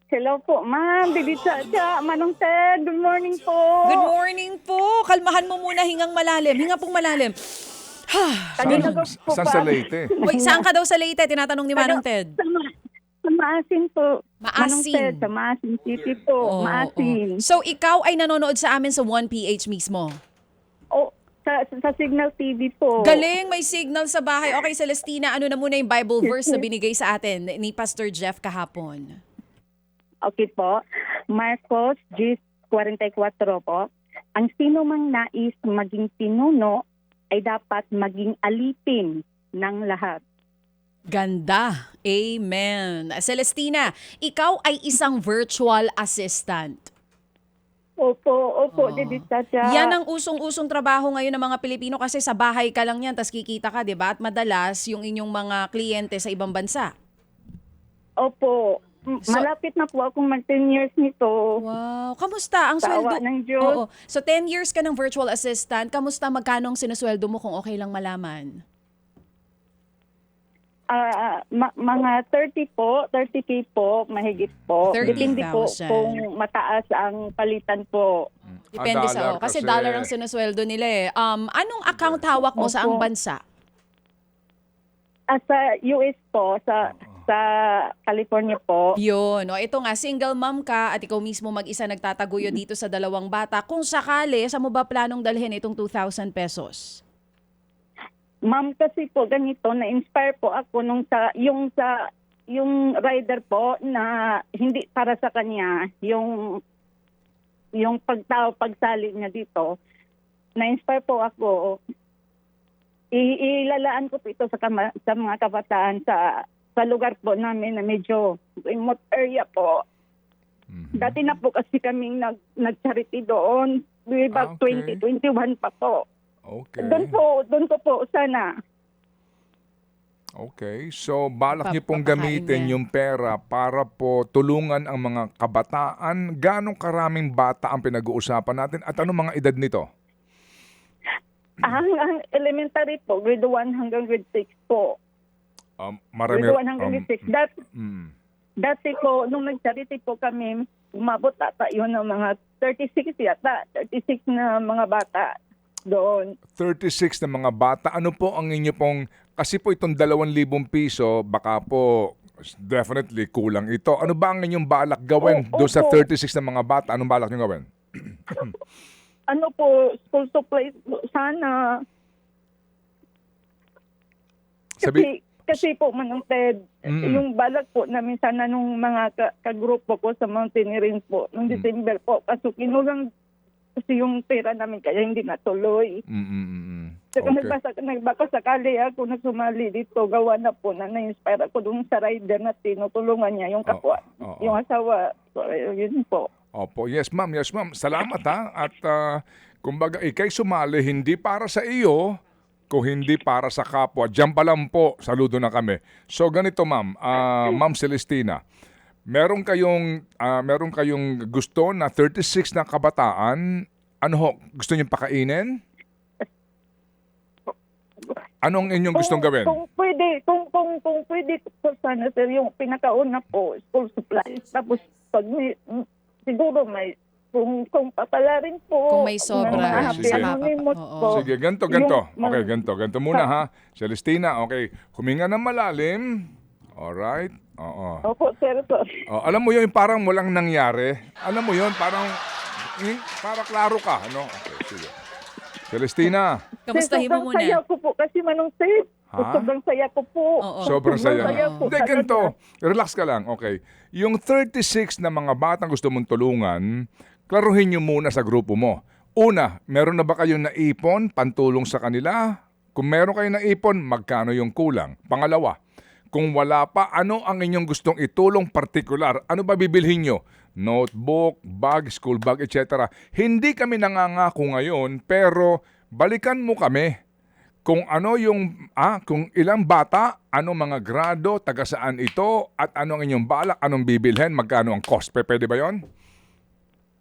Hello po, ma'am. Didi Chacha, Manong Ted. Good morning po. Good morning po. Kalmahan mo muna, hingang malalim. Hinga pong malalim. Kanina Saan, ko po saan pa. sa Leyte? Hoy, saan ka daw sa Leyte? Tinatanong ni Manong Ted. Sa Maasin po. Manong Maasin. Ted, sa Maasin City po. Oo, Maasin. oo. So, ikaw ay nanonood sa amin sa 1PH mismo. Oh, sa Signal TV po. Galing, may signal sa bahay. Okay, Celestina, ano na muna yung Bible verse na binigay sa atin ni Pastor Jeff kahapon? Okay po. Marcos 10:44 po. Ang sino mang nais maging pinuno ay dapat maging alipin ng lahat. Ganda. Amen. Celestina, ikaw ay isang virtual assistant. Opo, Oo. Didi Chacha. Yan ang usong-usong trabaho ngayon ng mga Pilipino kasi sa bahay ka lang yan, tas kikita ka, di ba? At madalas yung inyong mga kliyente sa ibang bansa. Opo. Malapit na po akong mag 10 years nito. Wow. Kamusta ang Sa sweldo? awa ng Diyos. Oo. So 10 years ka ng virtual assistant. Kamusta, magkano ang sinusweldo mo kung okay lang malaman? Mga 30K po, mahigit po. 30,000. Depende po kung mataas ang palitan po. Depende dollar sa kasi dollar ang sinusweldo nila eh. Anong account hawak mo sa ang Opo. bansa? Sa US po, sa California po. Yun. O, ito nga, single mom ka at ikaw mismo mag-isa nagtataguyo dito sa dalawang bata. Kung sakali, saan mo ba planong dalhin itong 2,000 pesos? Ma'am, kasi po ganito, na-inspire po ako yung rider po na hindi para sa kanya, yung pagsali niya dito, na-inspire po ako. Ilalaan ko po ito sa mga kabataan sa lugar po namin na medyo remote area po. Dati na po kasi kaming nag-charity doon. Way back Okay. 2021 pa po. Okay. Doon ko po sana. Okay. So, balak niyo pong Papakain gamitin niya. yung pera para po tulungan ang mga kabataan. Ganong karaming bata ang pinag-uusapan natin at anong mga edad nito? Ang elementary po, grade 1 hanggang grade 6 po. Marami. Grade 1 hanggang grade 6. Dati po, nung nag-charity po kami, umabot ata yun ng mga 36 yata. 36 na mga bata doon. 36 na mga bata. Ano po ang inyo pong, kasi po itong 2,000 piso, baka po definitely kulang ito. Ano ba ang inyong balak gawin doon sa Opo. 36 na mga bata? Anong balak nyo gawin? Ano po, school supplies po, sana. Kasi po, Manong Ted, yung balak po namin sana nung mga kagrupo ko sa Mountaineering po, nung December po, kaso kinulang kasi yung pera namin kaya hindi natuloy. Saka nagbaka sakali ako na sumali dito, gawa na po na na-inspire ako dun sa rider na tinutulungan niya, yung kapwa, yung asawa. So, yun po. Opo, yes ma'am, yes ma'am. Salamat ha. At kumbaga, ikay sumali hindi para sa iyo, kung hindi para sa kapwa. Diyan pa lang po, saludo na kami. So ganito ma'am, Ma'am Celestina, meron kayong gusto na 36 na kabataan, ano ho, gusto niyong pakainin? Anong inyong gustong gawin? Kung pwede po sana sir, yung pinakauna po, school supplies. Tapos pag siguro may kung papalarin po. Kung may sobra, Okay, sige. Oo. Sige, ganito. Okay, ganito muna ha. Celestina, okay. Huminga ng malalim. Alright? Oo. Opo, sir. Alam mo yun, parang walang nangyari. Alam mo yun, parang klaro ka. Ano? Okay, sige. Celestina. Kamustahin mo Sobrang saya muna. ko po kasi Manong Ted. Ha? Sobrang saya ko po. Oo. Sobrang saya. po. Hindi, ganito. Relax ka lang. Okay. Yung 36 na mga batang gusto mong tulungan, klaruhin nyo muna sa grupo mo. Una, meron na ba kayong naipon, pantulong sa kanila? Kung meron kayong naipon, magkano yung kulang? Pangalawa, kung wala pa, ano ang inyong gustong itulong partikular? Ano ba bibilhin nyo? Notebook, bag, school bag, etc. Hindi kami nangangako ngayon, pero balikan mo kami. Kung ano kung ilang bata, ano mga grado, taga saan ito, at ano ang inyong balak, anong bibilhin, magkano ang cost. Pwede ba yon?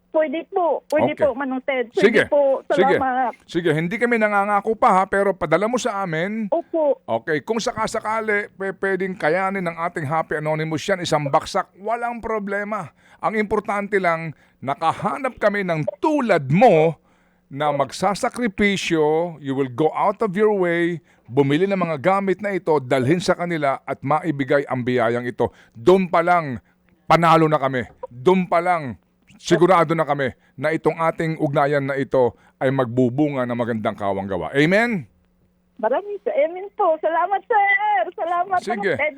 Pwede po. Pwede Okay. po, Manong Ted. Sige. Pwede po. Sige. Salamat. Sige, hindi kami nangangako pa ha, pero padala mo sa amin. Opo. Okay, kung sakasakali, pwedeng kayanin ng ating Happy Anonymous yan, isang baksak, walang problema. Ang importante lang, nakahanap kami ng tulad mo na magsasakripisyo, you will go out of your way, bumili ng mga gamit na ito, dalhin sa kanila at maibigay ang biyayang ito. Doon pa lang, panalo na kami. Doon pa lang, sigurado na kami na itong ating ugnayan na ito ay magbubunga ng magandang kawang-gawa. Amen? Maraming amen po. Salamat, sir. Salamat, Sige. Manong Ted.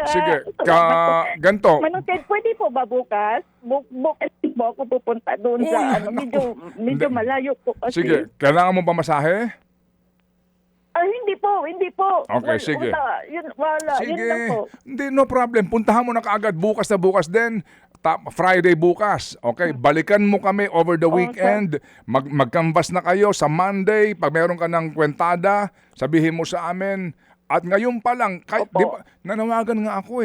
Sige, Salamat po. ganito. Manong Ted, pwede po ba bukas? Bukas po ako pupunta doon sa Uy, medyo Hindi. malayo po kasi. Sige, kailangan mo ba masahe? Hindi po. Okay, sige. Wala. Yun lang po. Hindi, no problem. Puntahan mo na kaagad bukas na bukas din. Friday bukas. Okay, balikan mo kami over the weekend. Mag-canvas na kayo sa Monday. Pag meron ka ng kwentada, sabihin mo sa amin. At ngayon pa lang, Opo. di ba, nanawagan nga ako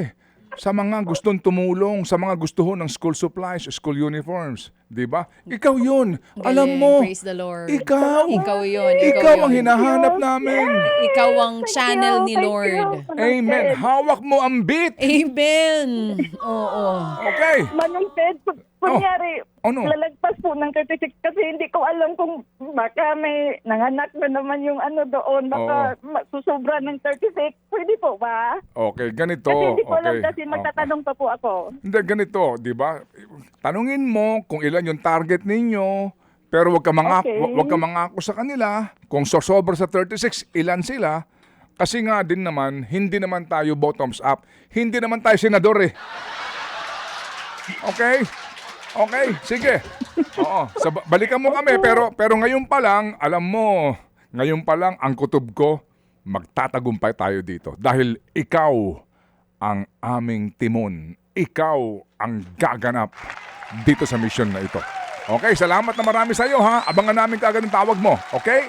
sa mga gustong tumulong, sa mga gusto ng school supplies, school uniforms. Di ba? Ikaw yun. Alam Galing. mo, Praise the Lord. ikaw yun. Ikaw ang yun. hinahanap namin. Ikaw ang channel ni Thank you, Lord. Manong Amen. Ted. Hawak mo ang beat. Amen. Oo. Okay. Manong Ted, kunyari, Ano? lalagpas po ng 36 kasi hindi ko alam kung baka may nanganak na naman yung ano doon. Baka susubra ng 36. Pwede po ba? Okay, ganito. Kasi hindi ko alam Okay. kasi magtatanong pa po ako. Hindi, ganito, di ba? Tanungin mo kung ilan yung target ninyo, pero wag ka Okay. wag ka mangako sa kanila. Kung sosobra sa 36, ilan sila? Kasi nga din naman, hindi naman tayo bottoms up. Hindi naman tayo senador eh. Okay? Okay, sige. Oo, balikan mo kami, pero ngayon pa lang, alam mo, ngayon pa lang ang kutob ko, magtatagumpay tayo dito. Dahil ikaw ang aming timon. Ikaw ang gaganap dito sa mission na ito. Okay, salamat na marami sa iyo ha. Abangan namin kaagad ang tawag mo. Okay?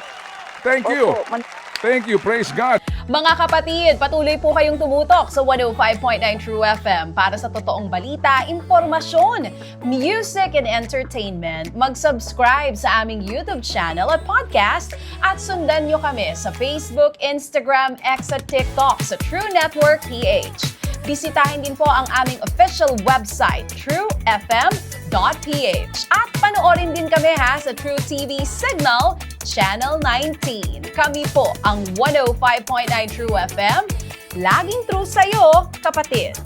Thank you. Opo, Thank you. Praise God. Mga kapatid, patuloy po kayong tumutok sa 105.9 True FM para sa totoong balita, impormasyon, music and entertainment. Mag-subscribe sa aming YouTube channel at podcast at sundan nyo kami sa Facebook, Instagram, X at TikTok sa True Network PH. Bisitahin din po ang aming official website, truefm.ph. At panoorin din kami sa True TV Signal, Channel 19. Kami po ang 105.9 True FM. Laging true sa'yo, kapatid.